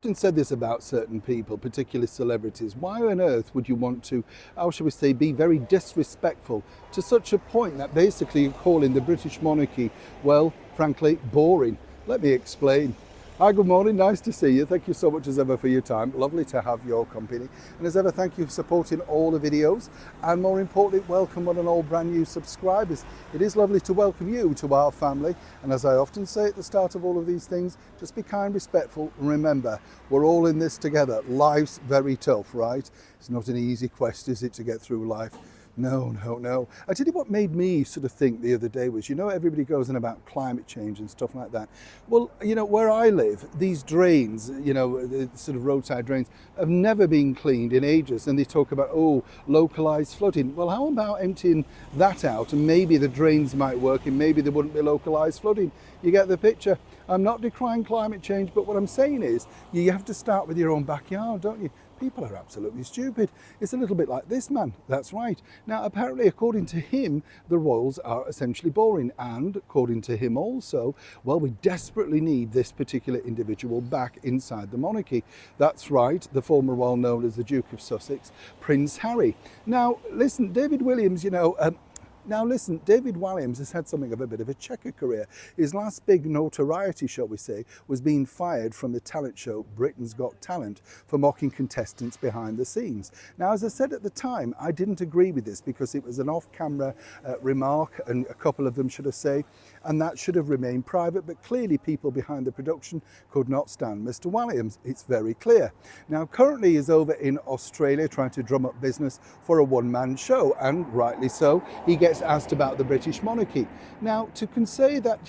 Often said this about certain people, particularly celebrities. Why on earth would you want to, how shall we say, be very disrespectful to such a point that basically you're calling the British monarchy, well, frankly, boring? Let me explain. Hi, good morning, nice to see you. Thank you so much as ever for your time. Lovely to have your company. And as ever, thank you for supporting all the videos. And more importantly, welcome one and all brand new subscribers. It is lovely to welcome you to our family. And as I often say at the start of all of these things, just be kind, respectful, and remember, we're all in this together. Life's very tough, right? It's not an easy quest, is it, to get through life? No. I tell you what made me sort of think the other day was, everybody goes on about climate change and stuff like that. Well, where I live, these drains, the sort of roadside drains, have never been cleaned in ages. And they talk about, localized flooding. Well, how about emptying that out and maybe the drains might work and maybe there wouldn't be localized flooding? You get the picture? I'm not decrying climate change, but what I'm saying is you have to start with your own backyard, don't you? People are absolutely stupid. It's a little bit like this man, that's right. Now, apparently, according to him, the royals are essentially boring. And according to him also, well, we desperately need this particular individual back inside the monarchy. That's right, the former royal known as the Duke of Sussex, Prince Harry. Now, listen, David Williams, David Williams has had something of a bit of a checker career. His last big notoriety, shall we say, was being fired from the talent show Britain's Got Talent for mocking contestants behind the scenes. Now, as I said at the time, I didn't agree with this because it was an off-camera remark, and a couple of them, should I say, and that should have remained private, but clearly people behind the production could not stand Mr. Williams. It's very clear. Now, currently he's over in Australia trying to drum up business for a one-man show, and rightly so. He gets asked about the British monarchy. Now, to say that,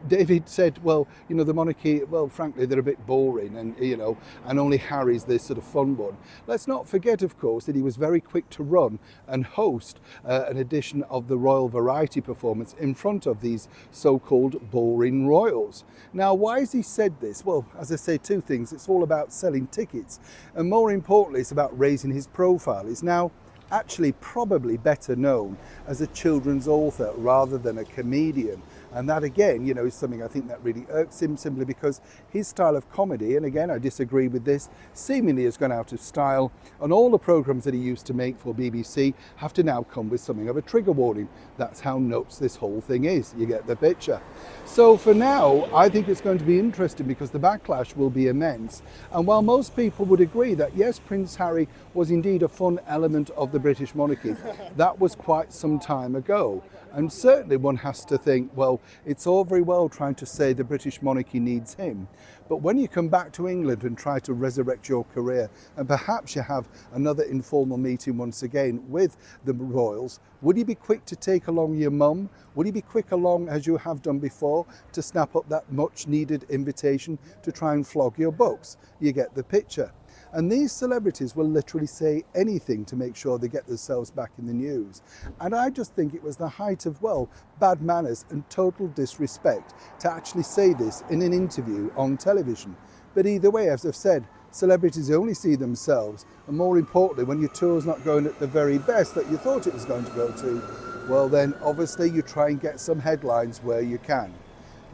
David said, well, the monarchy, well, frankly, they're a bit boring and, and only Harry's this sort of fun one. Let's not forget, of course, that he was very quick to run and host an edition of the Royal Variety performance in front of these so-called boring royals. Now, why has he said this? Well, as I say, two things. It's all about selling tickets, and more importantly, it's about raising his profile. He's now actually probably better known as a children's author rather than a comedian. And that again, is something I think that really irks him, simply because his style of comedy, and again, I disagree with this, seemingly has gone out of style, and all the programmes that he used to make for BBC have to now come with something of a trigger warning. That's how nuts this whole thing is. You get the picture. So for now, I think it's going to be interesting because the backlash will be immense. And while most people would agree that yes, Prince Harry was indeed a fun element of the British monarchy, that was quite some time ago. And certainly one has to think, well, it's all very well trying to say the British monarchy needs him, but when you come back to England and try to resurrect your career, and perhaps you have another informal meeting once again with the royals, would you be quick to take along your mum? Would you be quick along, as you have done before, to snap up that much needed invitation to try and flog your books? You get the picture. And these celebrities will literally say anything to make sure they get themselves back in the news. And I just think it was the height of, well, bad manners and total disrespect to actually say this in an interview on television. But either way, as I've said, celebrities only see themselves. And more importantly, when your tour's not going at the very best that you thought it was going to go to, well then obviously you try and get some headlines where you can.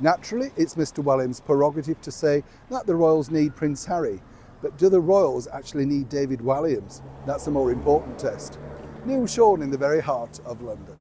Naturally, it's Mr. Williams' prerogative to say that the royals need Prince Harry. But do the royals actually need David Williams? That's a more important test. Neil Sean in the very heart of London.